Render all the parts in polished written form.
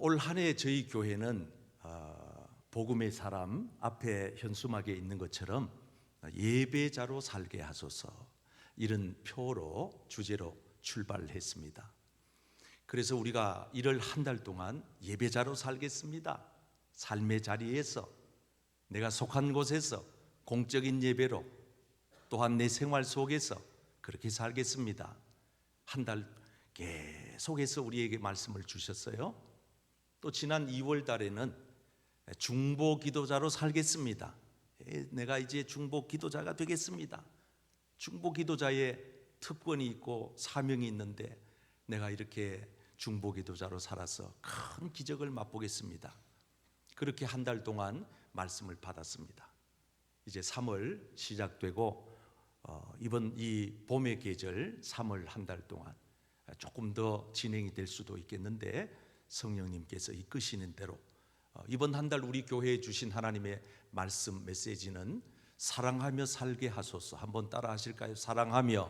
올 한 해 저희 교회는 복음의 사람 앞에 현수막에 있는 것처럼 예배자로 살게 하소서, 이런 표로 주제로 출발했습니다. 그래서 우리가 1월 한 달 동안 예배자로 살겠습니다. 삶의 자리에서, 내가 속한 곳에서 공적인 예배로, 또한 내 생활 속에서 그렇게 살겠습니다. 한 달 계속해서 우리에게 말씀을 주셨어요. 또 지난 2월 달에는 중보 기도자로 살겠습니다. 내가 이제 중보 기도자가 되겠습니다. 중보 기도자의 특권이 있고 사명이 있는데 내가 이렇게 중보 기도자로 살아서 큰 기적을 맛보겠습니다. 그렇게 한 달 동안 말씀을 받았습니다. 이제 3월 시작되고 이번 이 봄의 계절 3월 한 달 동안 조금 더 진행이 될 수도 있겠는데 성령님께서 이끄시는 대로 이번 한 달 우리 교회에 주신 하나님의 말씀 메시지는 사랑하며 살게 하소서. 한번 따라 하실까요? 사랑하며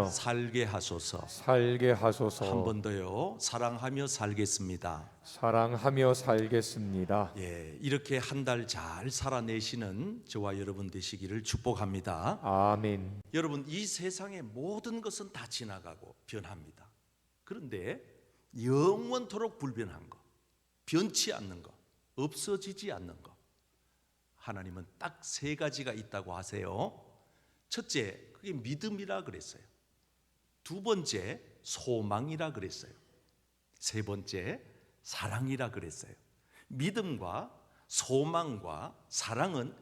살게 하소서. 살게 하소서. 한 번 더요. 사랑하며 살겠습니다. 사랑하며 살겠습니다. 예, 이렇게 한 달 잘 살아내시는 저와 여러분 되시기를 축복합니다. 아멘. 여러분, 이 세상의 모든 것은 다 지나가고 변합니다. 그런데 영원토록 불변한 거, 변치 않는 거, 없어지지 않는 거, 하나님은 딱 3가지가 있다고 하세요. 첫째, 그게 믿음이라 그랬어요. 두 번째, 소망이라 그랬어요. 세 번째, 사랑이라 그랬어요. 믿음과 소망과 사랑은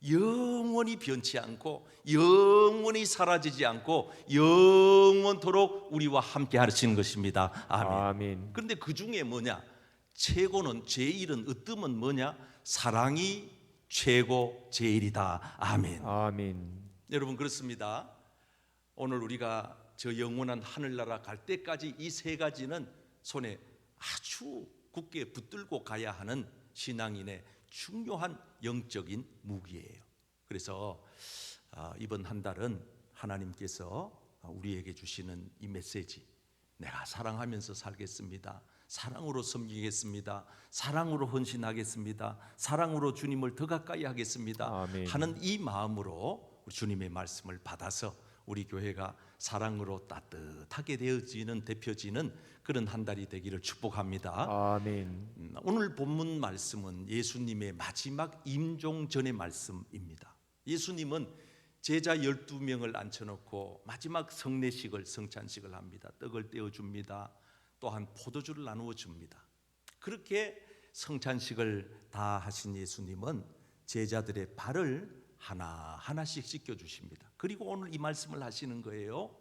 영원히 변치 않고 영원히 사라지지 않고 영원토록 우리와 함께 하시는 것입니다. 아멘. 그런데 그 중에 뭐냐? 최고는, 제일은, 으뜸은 뭐냐? 사랑이 최고 제일이다. 아멘. 아멘. 여러분, 그렇습니다. 오늘 우리가 저 영원한 하늘나라 갈 때까지 이 3가지는 손에 아주 굳게 붙들고 가야 하는 신앙인의 중요한 영적인 무기예요. 그래서 이번 한 달은 하나님께서 우리에게 주시는 이 메시지, 내가 사랑하면서 살겠습니다, 사랑으로 섬기겠습니다, 사랑으로 헌신하겠습니다, 사랑으로 주님을 더 가까이 하겠습니다 아멘. 하는 이 마음으로 우리 주님의 말씀을 받아서 우리 교회가 사랑으로 따뜻하게 되어지는, 대표지는 그런 한 달이 되기를 축복합니다. 아멘. 오늘 본문 말씀은 예수님의 마지막 임종 전의 말씀입니다. 예수님은 제자 12명을 앉혀놓고 마지막 성례식을, 성찬식을 합니다. 떡을 떼어줍니다. 또한 포도주를 나누어 줍니다. 그렇게 성찬식을 다 하신 예수님은 제자들의 발을 하나하나씩 씻겨주십니다. 그리고 오늘 이 말씀을 하시는 거예요.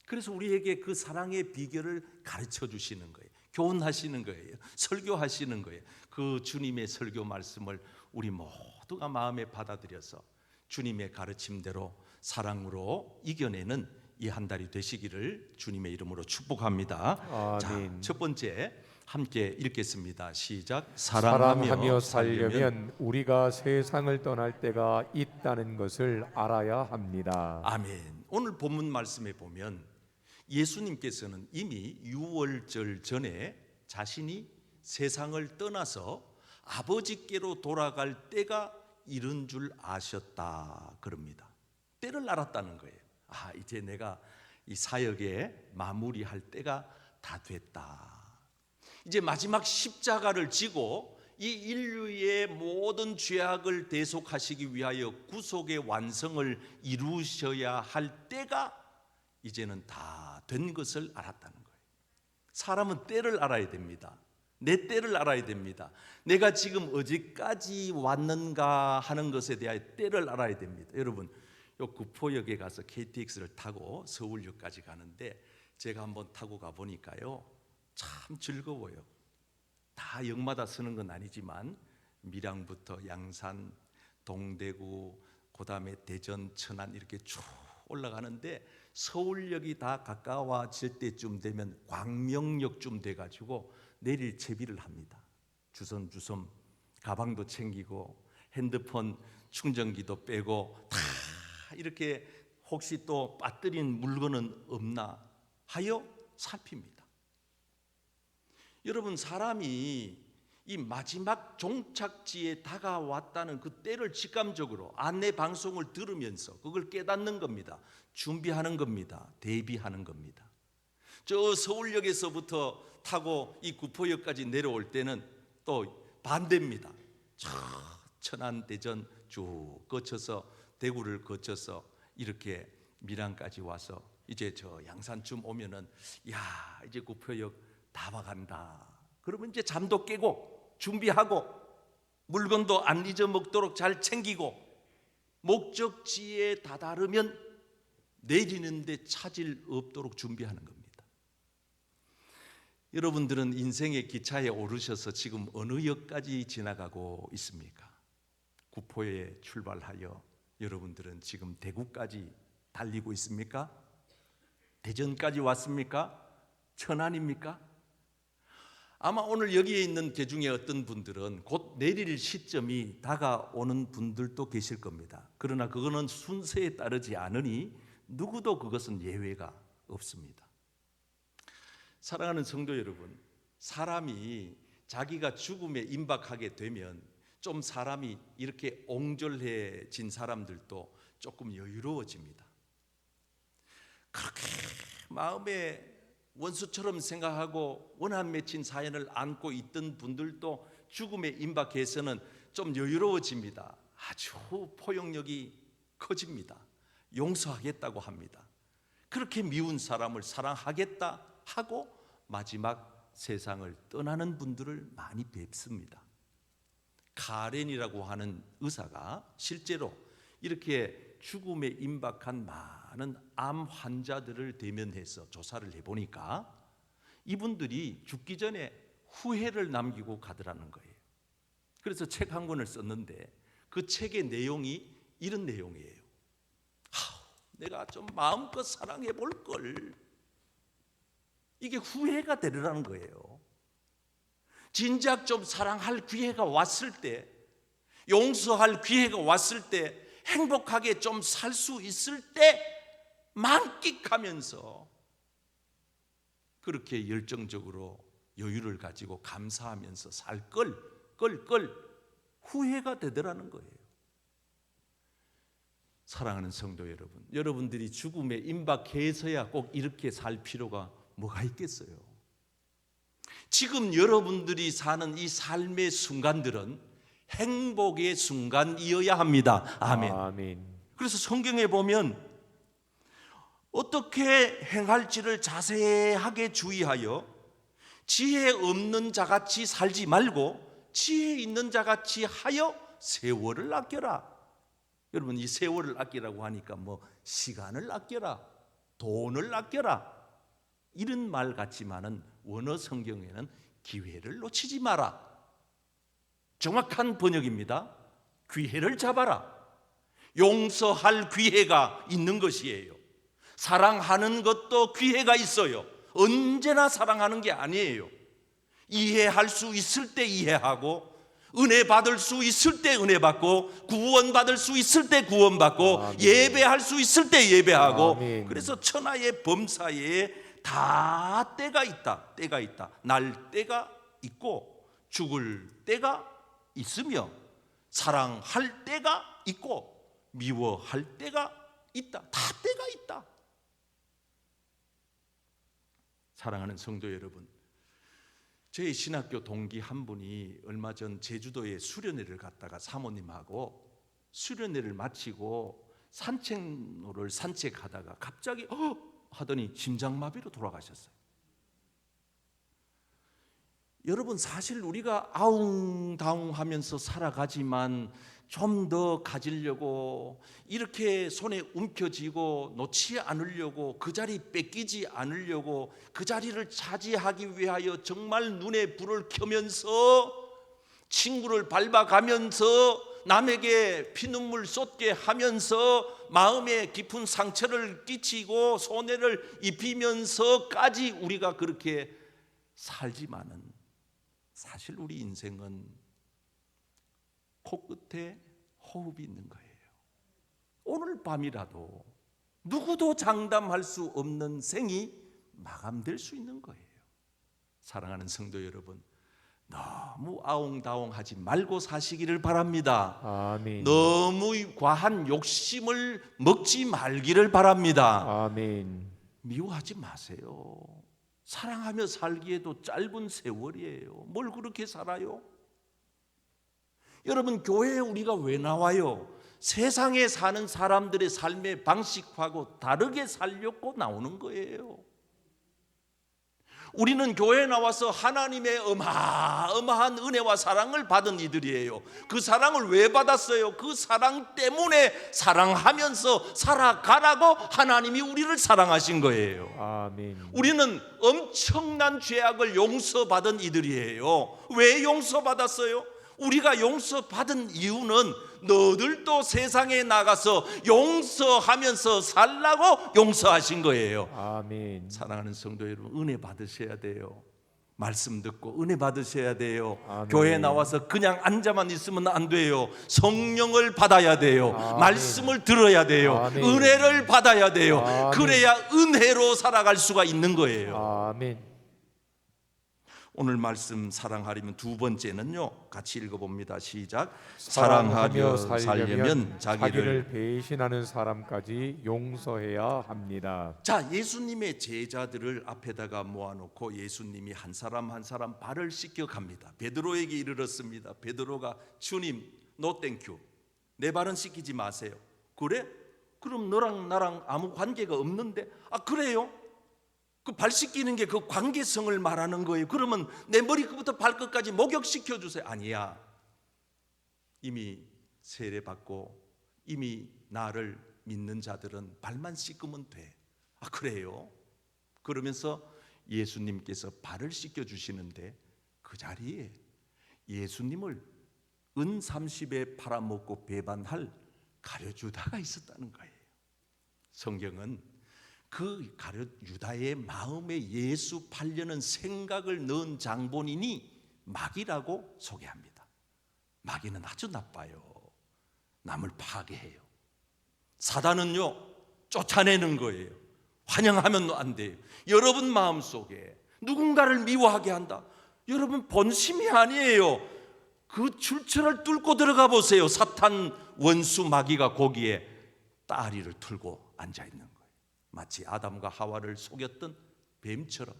그래서 우리에게 그 사랑의 비결을 가르쳐 주시는 거예요. 교훈하시는 거예요. 설교하시는 거예요. 그 주님의 설교 말씀을 우리 모두가 마음에 받아들여서 주님의 가르침대로 사랑으로 이겨내는 이 한 달이 되시기를 주님의 이름으로 축복합니다. 아멘. 자, 첫 번째 함께 읽겠습니다. 시작. 사랑하며 살려면 우리가 세상을 떠날 때가 있다는 것을 알아야 합니다. 아멘. 오늘 본문 말씀에 보면 예수님께서는 이미 유월절 전에 자신이 세상을 떠나서 아버지께로 돌아갈 때가 이른 줄 아셨다 그럽니다. 때를 알았다는 거예요. 이제 내가 이 사역에 마무리할 때가 다 됐다. 이제 마지막 십자가를 지고 이 인류의 모든 죄악을 대속하시기 위하여 구속의 완성을 이루셔야 할 때가 이제는 다 된 것을 알았다는 거예요. 사람은 때를 알아야 됩니다. 내 때를 알아야 됩니다. 내가 지금 어디까지 왔는가 하는 것에 대하여 때를 알아야 됩니다. 여러분, 요 구포역에 가서 KTX를 타고 서울역까지 가는데 제가 한번 타고 가보니까요, 참 즐거워요. 다 역마다 쓰는 건 아니지만 밀양부터 양산, 동대구, 그 다음에 대전, 천안 이렇게 쭉 올라가는데 서울역이 다 가까워질 때쯤 되면 광명역쯤 돼가지고 내릴 채비를 합니다. 주섬주섬 가방도 챙기고 핸드폰 충전기도 빼고 다 이렇게 혹시 또 빠뜨린 물건은 없나 하여 살핍니다. 여러분, 사람이 이 마지막 종착지에 다가왔다는 그 때를 직감적으로 안내 방송을 들으면서 그걸 깨닫는 겁니다. 준비하는 겁니다. 대비하는 겁니다. 저 서울역에서부터 타고 이 구포역까지 내려올 때는 또 반대입니다. 저 천안, 대전 쭉 거쳐서 대구를 거쳐서 이렇게 밀양까지 와서 이제 저 양산쯤 오면은 야, 이제 구포역 다 와간다. 그러면 이제 잠도 깨고 준비하고 물건도 안 잊어먹도록 잘 챙기고 목적지에 다다르면 내리는데 차질 없도록 준비하는 겁니다. 여러분들은 인생의 기차에 오르셔서 지금 어느 역까지 지나가고 있습니까? 구포에 출발하여 여러분들은 지금 대구까지 달리고 있습니까? 대전까지 왔습니까? 천안입니까? 아마 오늘 여기에 있는 개 중에 어떤 분들은 곧 내릴 시점이 다가오는 분들도 계실 겁니다. 그러나 그거는 순서에 따르지 않으니 누구도 그것은 예외가 없습니다. 사랑하는 성도 여러분, 사람이 자기가 죽음에 임박하게 되면 좀 사람이 이렇게 옹졸해진 사람들도 조금 여유로워집니다. 그렇게 마음에 원수처럼 생각하고 원한 맺힌 사연을 안고 있던 분들도 죽음에 임박해서는 좀 여유로워집니다. 아주 포용력이 커집니다. 용서하겠다고 합니다. 그렇게 미운 사람을 사랑하겠다 하고 마지막 세상을 떠나는 분들을 많이 뵙습니다. 카렌이라고 하는 의사가 실제로 이렇게 죽음에 임박한 많은 암 환자들을 대면해서 조사를 해보니까 이분들이 죽기 전에 후회를 남기고 가더라는 거예요. 그래서 책 한 권을 썼는데 그 책의 내용이 이런 내용이에요. 내가 좀 마음껏 사랑해 볼 걸. 이게 후회가 되더라는 거예요. 진작 좀 사랑할 기회가 왔을 때, 용서할 기회가 왔을 때, 행복하게 좀 살 수 있을 때 만끽하면서 그렇게 열정적으로 여유를 가지고 감사하면서 살 걸 후회가 되더라는 거예요. 사랑하는 성도 여러분, 여러분들이 죽음에 임박해서야 꼭 이렇게 살 필요가 뭐가 있겠어요? 지금 여러분들이 사는 이 삶의 순간들은 행복의 순간이어야 합니다. 아멘. 아멘. 그래서 성경에 보면 어떻게 행할지를 자세하게 주의하여 지혜 없는 자같이 살지 말고 지혜 있는 자같이 하여 세월을 아껴라. 여러분, 이 세월을 아끼라고 하니까 뭐 시간을 아껴라, 돈을 아껴라 이런 말 같지만은 원어 성경에는 기회를 놓치지 마라. 정확한 번역입니다. 기회를 잡아라. 용서할 기회가 있는 것이에요. 사랑하는 것도 기회가 있어요. 언제나 사랑하는 게 아니에요. 이해할 수 있을 때 이해하고 은혜 받을 수 있을 때 은혜 받고 구원 받을 수 있을 때 구원 받고 아멘. 예배할 수 있을 때 예배하고 아멘. 그래서 천하의 범사에 다 때가 있다. 때가 있다. 날 때가 있고 죽을 때가 있으며 사랑할 때가 있고 미워할 때가 있다. 다 때가 있다. 사랑하는 성도 여러분, 저희 신학교 동기 한 분이 얼마 전 제주도에 수련회를 갔다가 사모님하고 수련회를 마치고 산책로를 산책하다가 갑자기 하더니 심장마비로 돌아가셨어요. 여러분, 사실 우리가 아웅다웅하면서 살아가지만 좀 더 가지려고 이렇게 손에 움켜쥐고 놓지 않으려고 그 자리 뺏기지 않으려고 그 자리를 차지하기 위하여 정말 눈에 불을 켜면서 친구를 밟아가면서 남에게 피눈물 쏟게 하면서 마음에 깊은 상처를 끼치고 손해를 입히면서까지 우리가 그렇게 살지만은 사실 우리 인생은 코끝에 호흡이 있는 거예요. 오늘 밤이라도 누구도 장담할 수 없는 생이 마감될 수 있는 거예요. 사랑하는 성도 여러분, 너무 아웅다웅하지 말고 사시기를 바랍니다. 아멘. 너무 과한 욕심을 먹지 말기를 바랍니다. 아멘. 미워하지 마세요. 사랑하며 살기에도 짧은 세월이에요. 뭘 그렇게 살아요? 여러분, 교회에 우리가 왜 나와요? 세상에 사는 사람들의 삶의 방식하고 다르게 살려고 나오는 거예요. 우리는 교회에 나와서 하나님의 어마어마한 은혜와 사랑을 받은 이들이에요. 그 사랑을 왜 받았어요? 그 사랑 때문에 사랑하면서 살아가라고 하나님이 우리를 사랑하신 거예요. 아멘. 우리는 엄청난 죄악을 용서받은 이들이에요. 왜 용서받았어요? 우리가 용서받은 이유는 너들도 세상에 나가서 용서하면서 살라고 용서하신 거예요. 아멘. 사랑하는 성도 여러분, 은혜 받으셔야 돼요. 말씀 듣고 은혜 받으셔야 돼요. 아멘. 교회에 나와서 그냥 앉아만 있으면 안 돼요. 성령을 받아야 돼요. 아멘. 말씀을 들어야 돼요. 아멘. 은혜를 받아야 돼요. 아멘. 그래야 은혜로 살아갈 수가 있는 거예요. 아멘. 오늘 말씀 사랑하려면 두 번째는요, 같이 읽어봅니다. 시작. 사랑하며 사랑하며 살려면 살려면 자기를 배신하는 사람까지 용서해야 합니다. 자, 예수님의 제자들을 앞에다가 모아놓고 예수님이 한 사람 한 사람 발을 씻겨 갑니다. 베드로에게 이르렀습니다. 베드로가 주님, 노 땡큐, 내 발은 씻기지 마세요. 그래? 그럼 너랑 나랑 아무 관계가 없는데? 아, 그래요? 그 발 씻기는 게 그 관계성을 말하는 거예요. 그러면 내 머리부터 발끝까지 목욕시켜 주세요. 아니야. 이미 세례받고 이미 나를 믿는 자들은 발만 씻으면 돼. 아, 그래요? 그러면서 예수님께서 발을 씻겨 주시는데 그 자리에 예수님을 은 30에 팔아먹고 배반할 가룟유다가 있었다는 거예요. 성경은 그 가룟유다의 마음에 예수 팔려는 생각을 넣은 장본인이 마귀라고 소개합니다. 마귀는 아주 나빠요. 남을 파괴해요. 사단은요, 쫓아내는 거예요. 환영하면 안 돼요. 여러분 마음속에 누군가를 미워하게 한다. 여러분 본심이 아니에요. 그 출처를 뚫고 들어가 보세요. 사탄 원수 마귀가 거기에 따리를 틀고 앉아 있는 거예요. 마치 아담과 하와를 속였던 뱀처럼.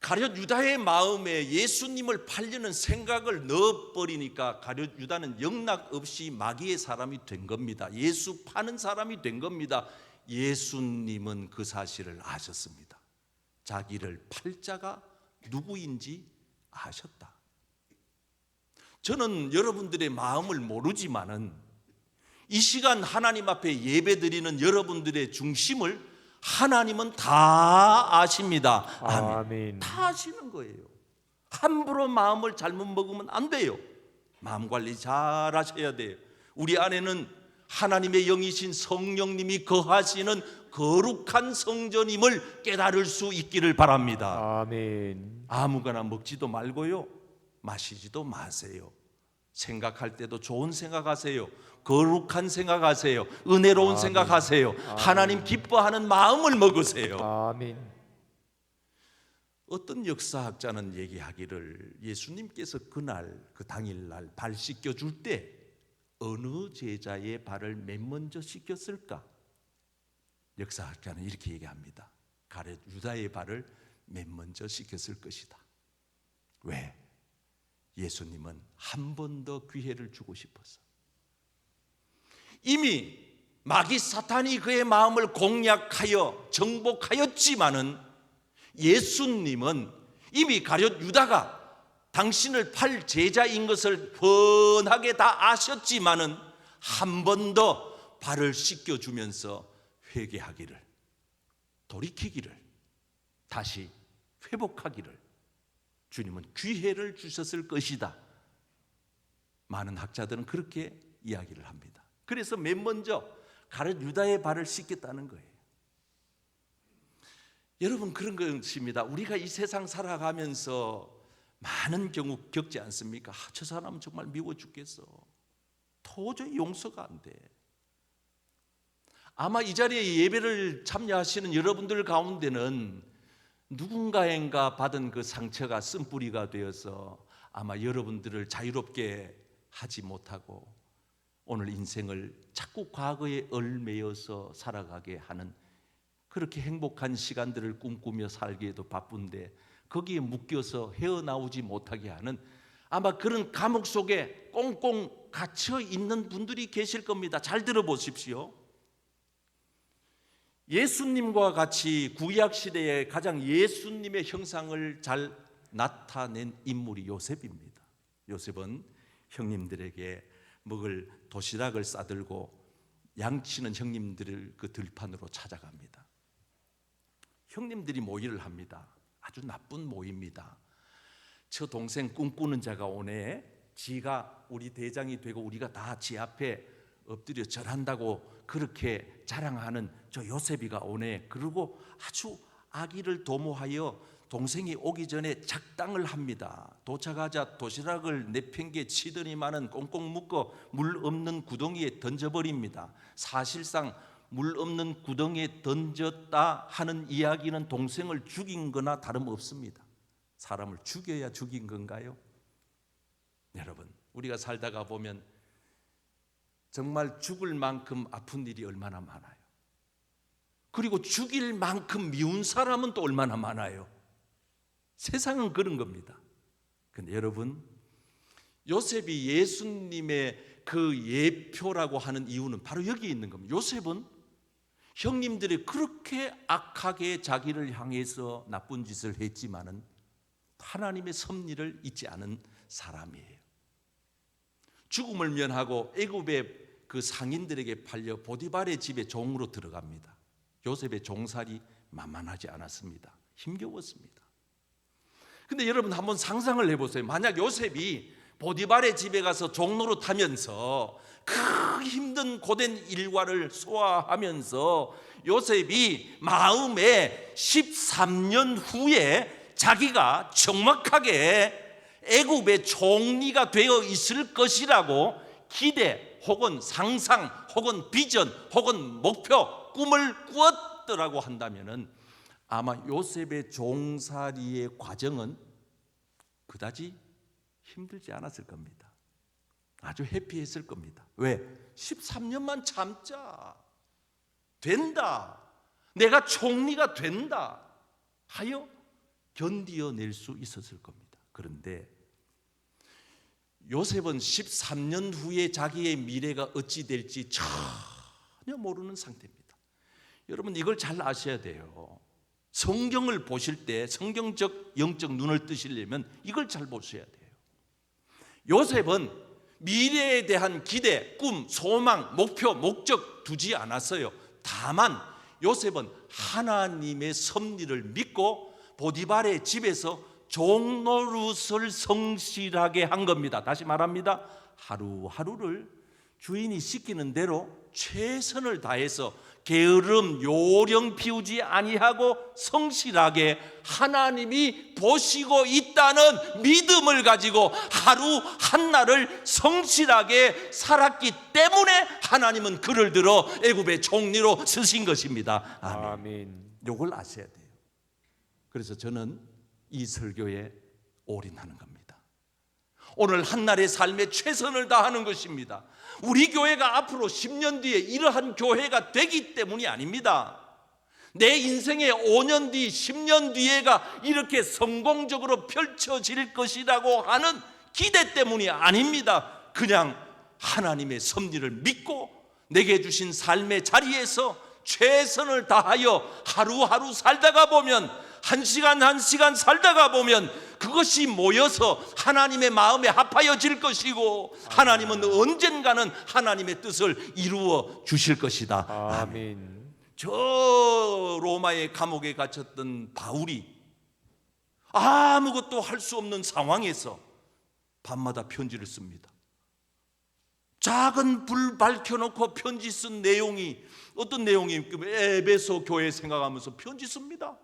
가룟유다의 마음에 예수님을 팔려는 생각을 넣어버리니까 가룟유다는 영락 없이 마귀의 사람이 된 겁니다. 예수 파는 사람이 된 겁니다. 예수님은 그 사실을 아셨습니다. 자기를 팔 자가 누구인지 아셨다. 저는 여러분들의 마음을 모르지만은 이 시간 하나님 앞에 예배드리는 여러분들의 중심을 하나님은 다 아십니다. 아멘. 아멘. 다 아시는 거예요. 함부로 마음을 잘못 먹으면 안 돼요. 마음 관리 잘 하셔야 돼요. 우리 안에는 하나님의 영이신 성령님이 거하시는 거룩한 성전임을 깨달을 수 있기를 바랍니다. 아멘. 아무거나 먹지도 말고요, 마시지도 마세요. 생각할 때도 좋은 생각하세요. 거룩한 생각하세요. 은혜로운 아멘. 생각하세요. 하나님 기뻐하는 마음을 먹으세요. 아멘. 어떤 역사학자는 얘기하기를 예수님께서 그날 그 당일날 발 씻겨 줄 때 어느 제자의 발을 맨 먼저 씻겼을까? 역사학자는 이렇게 얘기합니다. 가룟유다의 발을 맨 먼저 씻겼을 것이다. 왜? 예수님은 한 번 더 기회를 주고 싶어서. 이미 마귀 사탄이 그의 마음을 공략하여 정복하였지만은 예수님은 이미 가룟유다가 당신을 팔 제자인 것을 훤하게 다 아셨지만은 한 번 더 발을 씻겨주면서 회개하기를, 돌이키기를, 다시 회복하기를 주님은 기회를 주셨을 것이다. 많은 학자들은 그렇게 이야기를 합니다. 그래서 맨 먼저 가룟유다의 발을 씻겠다는 거예요. 여러분, 그런 것입니다. 우리가 이 세상 살아가면서 많은 경우 겪지 않습니까? 저 사람은 정말 미워 죽겠어. 도저히 용서가 안 돼. 아마 이 자리에 예배를 참여하시는 여러분들 가운데는 누군가인가 받은 그 상처가 쓴뿌리가 되어서 아마 여러분들을 자유롭게 하지 못하고 오늘 인생을 자꾸 과거에 얽매여서 살아가게 하는, 그렇게 행복한 시간들을 꿈꾸며 살기에도 바쁜데 거기에 묶여서 헤어나오지 못하게 하는 아마 그런 감옥 속에 꽁꽁 갇혀 있는 분들이 계실 겁니다. 잘 들어보십시오. 예수님과 같이 구약 시대에 가장 예수님의 형상을 잘 나타낸 인물이 요셉입니다. 요셉은 형님들에게 먹을 도시락을 싸들고 양치는 형님들을 그 들판으로 찾아갑니다. 형님들이 모의를 합니다. 아주 나쁜 모의입니다. 저 동생 꿈꾸는 자가 오네. 지가 우리 대장이 되고 우리가 다 지 앞에 엎드려 절한다고 그렇게 자랑하는 저 요셉이가 오네. 그리고 아주 악의를 도모하여 동생이 오기 전에 작당을 합니다. 도착하자 도시락을 내팽개 치더니만은 꽁꽁 묶어 물 없는 구덩이에 던져버립니다. 사실상 물 없는 구덩이에 던졌다 하는 이야기는 동생을 죽인 거나 다름없습니다. 사람을 죽여야 죽인 건가요? 여러분, 우리가 살다가 보면 정말 죽을 만큼 아픈 일이 얼마나 많아요. 그리고 죽일 만큼 미운 사람은 또 얼마나 많아요. 세상은 그런 겁니다. 근데 여러분, 요셉이 예수님의 그 예표라고 하는 이유는 바로 여기 있는 겁니다. 요셉은 형님들이 그렇게 악하게 자기를 향해서 나쁜 짓을 했지만은 하나님의 섭리를 잊지 않은 사람이에요. 죽음을 면하고 애굽의 그 상인들에게 팔려 보디발의 집에 종으로 들어갑니다. 요셉의 종살이 만만하지 않았습니다. 힘겨웠습니다. 근데 여러분 한번 상상을 해보세요. 만약 요셉이 보디발의 집에 가서 종노릇하면서 그 힘든 고된 일과를 소화하면서 요셉이 마음에 13년 후에 자기가 정확하게 애굽의 총리가 되어 있을 것이라고 기대 혹은 상상 혹은 비전 혹은 목표 꿈을 꾸었더라고 한다면은 아마 요셉의 종살이의 과정은 그다지 힘들지 않았을 겁니다. 아주 해피했을 겁니다. 왜? 13년만 참자. 된다. 내가 총리가 된다 하여 견디어낼 수 있었을 겁니다. 그런데 요셉은 13년 후에 자기의 미래가 어찌 될지 전혀 모르는 상태입니다. 여러분 이걸 잘 아셔야 돼요. 성경을 보실 때 성경적 영적 눈을 뜨시려면 이걸 잘 보셔야 돼요. 요셉은 미래에 대한 기대, 꿈, 소망, 목표, 목적 두지 않았어요. 다만 요셉은 하나님의 섭리를 믿고 보디발의 집에서 종노릇을 성실하게 한 겁니다. 다시 말합니다. 하루하루를 주인이 시키는 대로 최선을 다해서 게으름 요령 피우지 아니하고 성실하게 하나님이 보시고 있다는 믿음을 가지고 하루 한날을 성실하게 살았기 때문에 하나님은 그를 들어 애굽의 총리로 쓰신 것입니다. 아멘. 이걸 아셔야 돼요. 그래서 저는 이 설교에 올인하는 겁니다. 오늘 한날의 삶에 최선을 다하는 것입니다. 우리 교회가 앞으로 10년 뒤에 이러한 교회가 되기 때문이 아닙니다. 내 인생의 5년 뒤, 10년 뒤에가 이렇게 성공적으로 펼쳐질 것이라고 하는 기대 때문이 아닙니다. 그냥 하나님의 섭리를 믿고 내게 주신 삶의 자리에서 최선을 다하여 하루하루 살다가 보면 한 시간 한 시간 살다가 보면 그것이 모여서 하나님의 마음에 합하여질 것이고 하나님은 언젠가는 하나님의 뜻을 이루어 주실 것이다. 아멘. 저 로마의 감옥에 갇혔던 바울이 아무것도 할 수 없는 상황에서 밤마다 편지를 씁니다. 작은 불 밝혀놓고 편지 쓴 내용이 어떤 내용이 에베소 교회 생각하면서 편지 씁니다.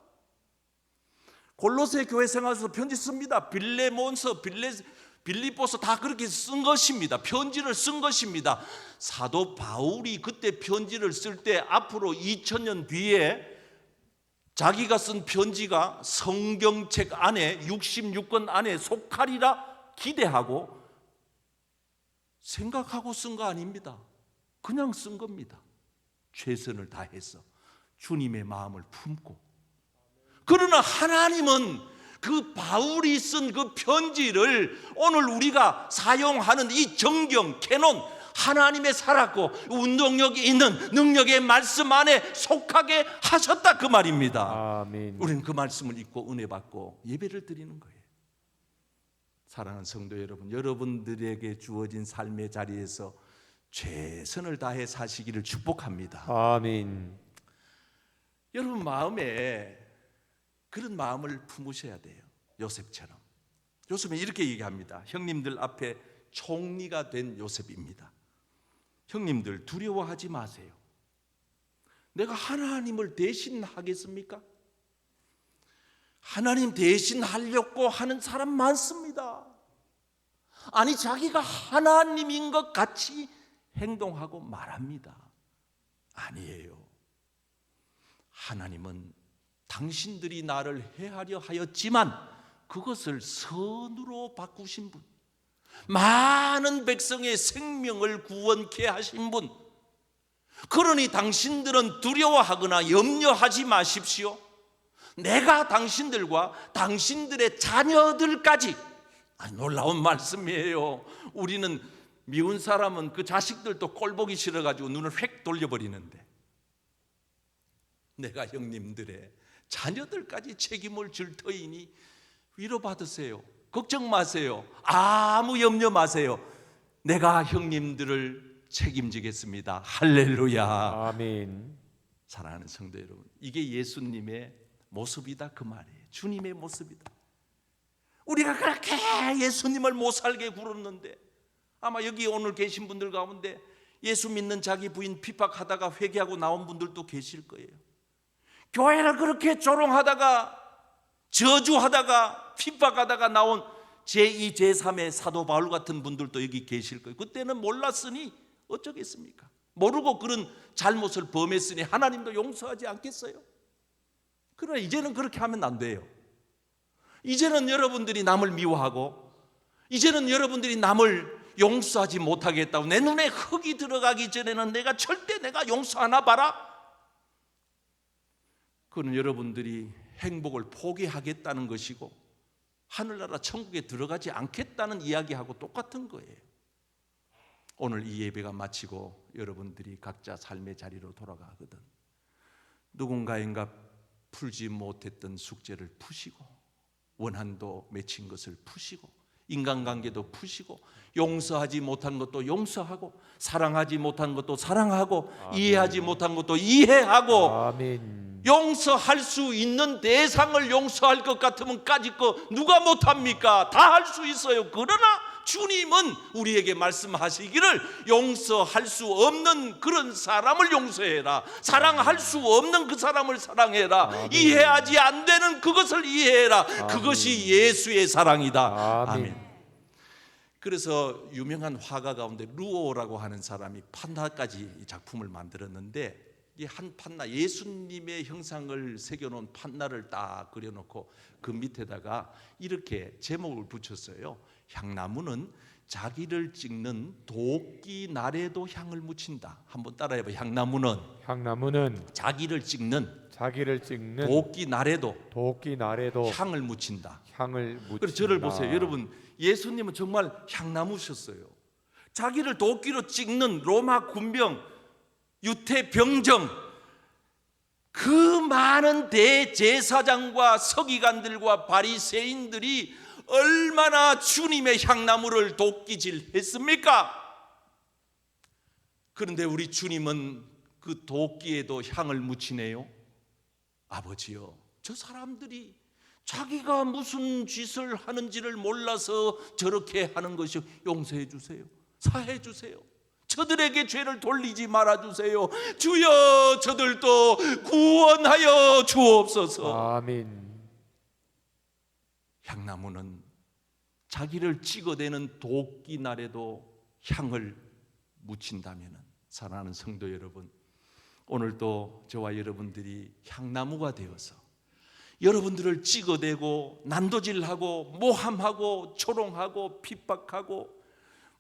골로새 교회 생각해서 편지 씁니다. 빌레몬서, 빌립보서 다 그렇게 쓴 것입니다. 편지를 쓴 것입니다. 사도 바울이 그때 편지를 쓸 때 앞으로 2000년 뒤에 자기가 쓴 편지가 성경책 안에 66권 안에 속하리라 기대하고 생각하고 쓴 거 아닙니다. 그냥 쓴 겁니다. 최선을 다해서 주님의 마음을 품고. 그러나 하나님은 그 바울이 쓴 그 편지를 오늘 우리가 사용하는 이 정경, 캐논, 하나님의 살았고 운동력이 있는 능력의 말씀 안에 속하게 하셨다 그 말입니다. 아멘. 우리는 그 말씀을 읽고 은혜 받고 예배를 드리는 거예요. 사랑하는 성도 여러분, 여러분들에게 주어진 삶의 자리에서 최선을 다해 사시기를 축복합니다. 아멘. 여러분 마음에 그런 마음을 품으셔야 돼요. 요셉처럼. 요셉은 이렇게 얘기합니다. 형님들 앞에 총리가 된 요셉입니다. 형님들 두려워하지 마세요. 내가 하나님을 대신하겠습니까? 하나님 대신하려고 하는 사람 많습니다. 아니 자기가 하나님인 것 같이 행동하고 말합니다. 아니에요. 하나님은 당신들이 나를 해하려 하였지만 그것을 선으로 바꾸신 분, 많은 백성의 생명을 구원케 하신 분, 그러니 당신들은 두려워하거나 염려하지 마십시오. 내가 당신들과 당신들의 자녀들까지, 놀라운 말씀이에요. 우리는 미운 사람은 그 자식들도 꼴보기 싫어가지고 눈을 획 돌려버리는데 내가 형님들의 자녀들까지 책임을 질 터이니 위로받으세요. 걱정 마세요. 아무 염려 마세요. 내가 형님들을 책임지겠습니다. 할렐루야. 아멘. 사랑하는 성도 여러분, 이게 예수님의 모습이다 그 말이에요. 주님의 모습이다. 우리가 그렇게 예수님을 못 살게 굴었는데, 아마 여기 오늘 계신 분들 가운데 예수 믿는 자기 부인 핍박하다가 회개하고 나온 분들도 계실 거예요. 교회를 그렇게 조롱하다가 저주하다가 핍박하다가 나온 제2, 제3의 사도 바울 같은 분들도 여기 계실 거예요. 그때는 몰랐으니 어쩌겠습니까? 모르고 그런 잘못을 범했으니 하나님도 용서하지 않겠어요? 그러나 이제는 그렇게 하면 안 돼요. 이제는 여러분들이 남을 미워하고, 이제는 여러분들이 남을 용서하지 못하겠다고, 내 눈에 흙이 들어가기 전에는 내가 절대 내가 용서하나 봐라, 그건 여러분들이 행복을 포기하겠다는 것이고 하늘나라 천국에 들어가지 않겠다는 이야기하고 똑같은 거예요. 오늘 이 예배가 마치고 여러분들이 각자 삶의 자리로 돌아가거든 누군가인가 풀지 못했던 숙제를 푸시고, 원한도 맺힌 것을 푸시고, 인간관계도 푸시고, 용서하지 못한 것도 용서하고, 사랑하지 못한 것도 사랑하고, 아멘. 이해하지 못한 것도 이해하고, 아멘. 용서할 수 있는 대상을 용서할 것 같으면 까짓 거 누가 못합니까? 다 할 수 있어요. 그러나 주님은 우리에게 말씀하시기를 용서할 수 없는 그런 사람을 용서해라, 사랑할 수 없는 그 사람을 사랑해라, 아멘. 이해하지 안 되는 그것을 이해해라. 아멘. 그것이 예수의 사랑이다. 아멘. 아멘. 그래서 유명한 화가 가운데 루오라고 하는 사람이 판나까지 이 작품을 만들었는데, 이 한 판나, 예수님의 형상을 새겨놓은 판나를 딱 그려놓고 그 밑에다가 이렇게 제목을 붙였어요. 향나무는 자기를 찍는 도끼 날에도 향을 묻힌다. 한번 따라해봐. 향나무는 자기를 찍는 도끼 날에도 향을 묻힌다. 그래서 저를 보세요. 여러분, 예수님은 정말 향나무셨어요. 자기를 도끼로 찍는 로마 군병, 유태 병정, 그 많은 대제사장과 서기관들과 바리새인들이 얼마나 주님의 향나무를 도끼질했습니까? 그런데 우리 주님은 그 도끼에도 향을 묻히네요. 아버지요, 저 사람들이 자기가 무슨 짓을 하는지를 몰라서 저렇게 하는 것이, 용서해 주세요. 사해 주세요. 저들에게 죄를 돌리지 말아주세요. 주여, 저들도 구원하여 주옵소서. 아멘. 향나무는 자기를 찍어대는 도끼 날에도 향을 묻힌다면, 사랑하는 성도 여러분, 오늘도 저와 여러분들이 향나무가 되어서 여러분들을 찍어대고 난도질하고 모함하고 조롱하고 핍박하고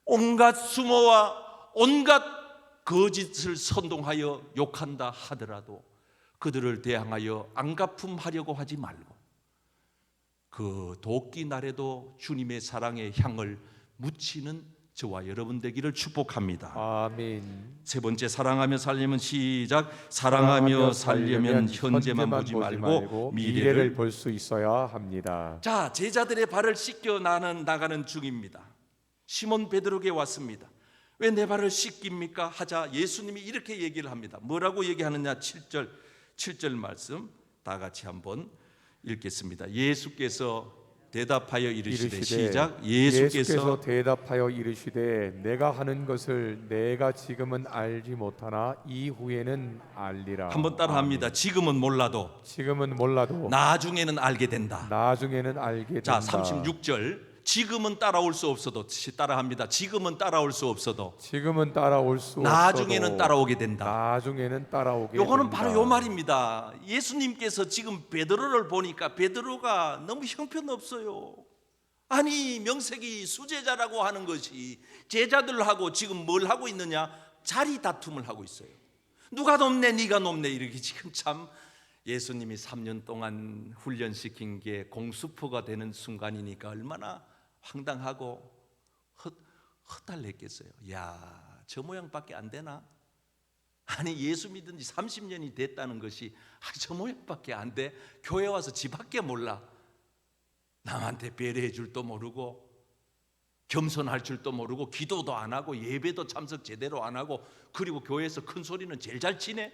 온갖 수모와 온갖 거짓을 선동하여 욕한다 하더라도 그들을 대항하여 안갚음하려고 하지 말고 그 도끼 날에도 주님의 사랑의 향을 묻히는 저와 여러분 되기를 축복합니다. 아멘. 세 번째, 사랑하며 살려면 시작. 사랑하며 살려면 현재만 보지 말고 미래를. 볼 수 있어야 합니다. 자, 제자들의 발을 씻겨 나가는 중입니다. 시몬 베드로에게 왔습니다. 왜 내 발을 씻깁니까? 하자 예수님이 이렇게 얘기를 합니다. 뭐라고 얘기하느냐? 7절 말씀 다 같이 한번 읽겠습니다. 예수께서 대답하여 이르시되 시작. 예수께서 대답하여 이르시되 내가 하는 것을 내가 지금은 알지 못하나 이후에는 알리라. 한번 따라합니다. 아멘. 지금은 몰라도 나중에는 알게 된다. 자, 36절. 지금은 따라올 수 없어도 따라합니다. 지금은 따라올 수 없어도 나중에는 따라오게 된다. 요거는 바로 요 말입니다. 예수님께서 지금 베드로를 보니까 베드로가 너무 형편없어요. 아니, 명색이 수제자라고 하는 것이 제자들하고 지금 뭘 하고 있느냐? 자리 다툼을 하고 있어요. 누가 높네 네가 높네 이렇게 지금 참 예수님이 3년 동안 훈련시킨 게 공수포가 되는 순간이니까 얼마나 황당하고 헛달랬겠어요. 야, 저 모양밖에 안 되나? 아니, 예수 믿은 지 30년이 됐다는 것이 저 모양밖에 안 돼? 교회 와서 지밖에 몰라. 남한테 배려해 줄도 모르고 겸손할 줄도 모르고 기도도 안 하고 예배도 참석 제대로 안 하고 그리고 교회에서 큰 소리는 제일 잘 치네.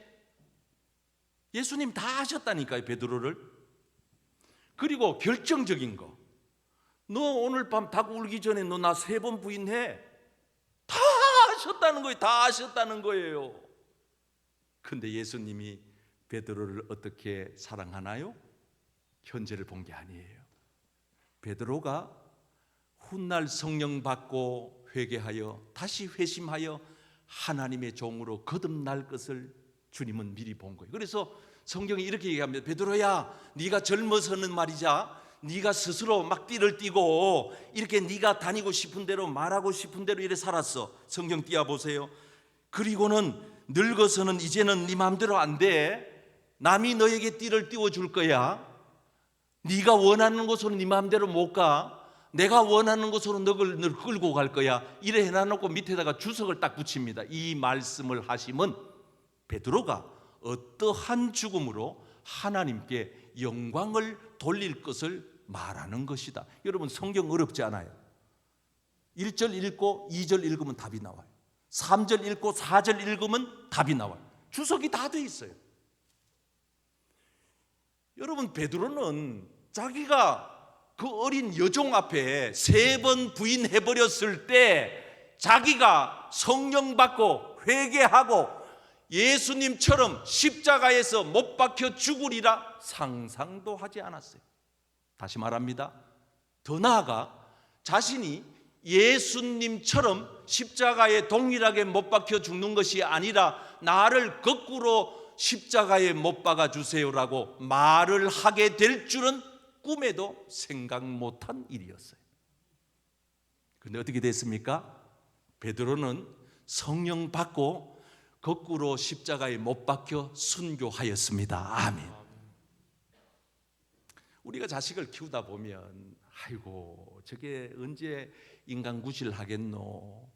예수님 다 하셨다니까요, 베드로를. 그리고 결정적인 거, 너 오늘 밤 닭 울기 전에 너 나 3번 부인해. 다 하셨다는 거예요. 근데 예수님이 베드로를 어떻게 사랑하나요? 현재를 본 게 아니에요. 베드로가 훗날 성령 받고 회개하여 다시 회심하여 하나님의 종으로 거듭날 것을 주님은 미리 본 거예요. 그래서 성경이 이렇게 얘기합니다. 베드로야, 네가 젊어서는 말이자 네가 스스로 막 띠를 띠고 이렇게 네가 다니고 싶은 대로 말하고 싶은 대로 이래 살았어. 성경 띄워보세요. 그리고는 늙어서는 이제는 네 마음대로 안 돼. 남이 너에게 띠를 띄워줄 거야. 네가 원하는 곳으로 네 마음대로 못 가. 내가 원하는 곳으로 널 끌고 갈 거야. 이래 해놔놓고 밑에다가 주석을 딱 붙입니다. 이 말씀을 하시면 베드로가 어떠한 죽음으로 하나님께 영광을 돌릴 것을 말하는 것이다. 여러분, 성경 어렵지 않아요. 1절 읽고 2절 읽으면 답이 나와요. 3절 읽고 4절 읽으면 답이 나와요. 주석이 다 돼 있어요. 여러분, 베드로는 자기가 그 어린 여종 앞에 3번 부인해버렸을 때 자기가 성령 받고 회개하고 예수님처럼 십자가에서 못 박혀 죽으리라 상상도 하지 않았어요. 다시 말합니다. 더 나아가 자신이 예수님처럼 십자가에 동일하게 못 박혀 죽는 것이 아니라 나를 거꾸로 십자가에 못 박아 주세요라고 말을 하게 될 줄은 꿈에도 생각 못한 일이었어요. 그런데 어떻게 됐습니까? 베드로는 성령 받고 거꾸로 십자가에 못 박혀 순교하였습니다. 아멘. 우리가 자식을 키우다 보면 아이고 저게 언제 인간 구실하겠노,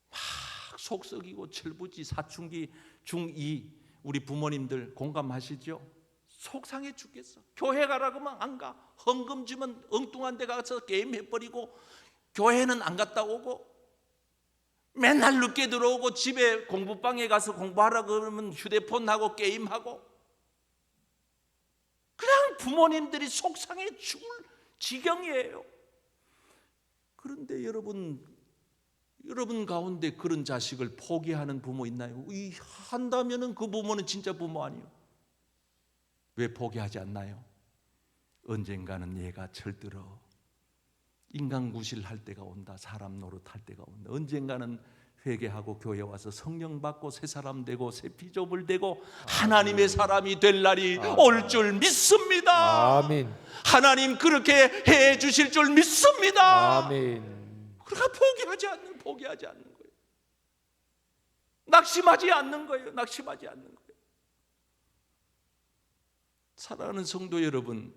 막 속썩이고 철부지 사춘기 중2 우리 부모님들 공감하시죠? 속상해 죽겠어. 교회 가라 그러면 안 가. 헌금 주면 엉뚱한 데 가서 게임 해버리고 교회는 안 갔다 오고 맨날 늦게 들어오고 집에 공부방에 가서 공부하라 그러면 휴대폰하고 게임하고 그냥 부모님들이 속상해 죽을 지경이에요. 그런데 여러분 가운데 그런 자식을 포기하는 부모 있나요? 한다면은 그 부모는 진짜 부모 아니에요. 왜 포기하지 않나요? 언젠가는 얘가 철들어 인간구실할 때가 온다. 사람 노릇할 때가 온다. 언젠가는 회개하고 교회 와서 성령 받고 새 사람 되고 새 피조물 되고 하나님의 사람이 될 날이 올 줄 믿습니다. 아멘. 하나님 그렇게 해 주실 줄 믿습니다. 아멘. 그러니까 포기하지 않는 거예요. 낙심하지 않는 거예요. 낙심하지 않는 거예요. 사랑하는 성도 여러분,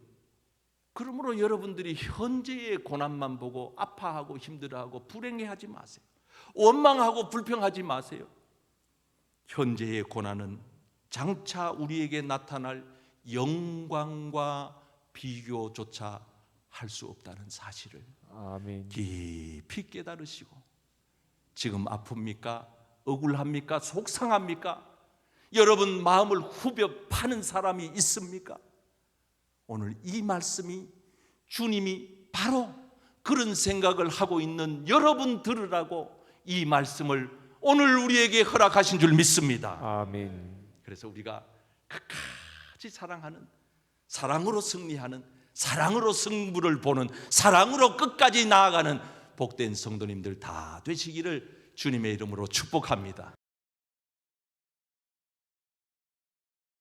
그러므로 여러분들이 현재의 고난만 보고 아파하고 힘들어하고 불행해하지 마세요. 원망하고 불평하지 마세요. 현재의 고난은 장차 우리에게 나타날 영광과 비교조차 할 수 없다는 사실을 아멘. 깊이 깨달으시고, 지금 아픕니까? 억울합니까? 속상합니까? 여러분 마음을 후벼 파는 사람이 있습니까? 오늘 이 말씀이 주님이 바로 그런 생각을 하고 있는 여러분 들으라고 이 말씀을 오늘 우리에게 허락하신 줄 믿습니다. 아멘. 그래서 우리가 끝까지 사랑하는, 사랑으로 승리하는, 사랑으로 승부를 보는, 사랑으로 끝까지 나아가는 복된 성도님들 다 되시기를 주님의 이름으로 축복합니다.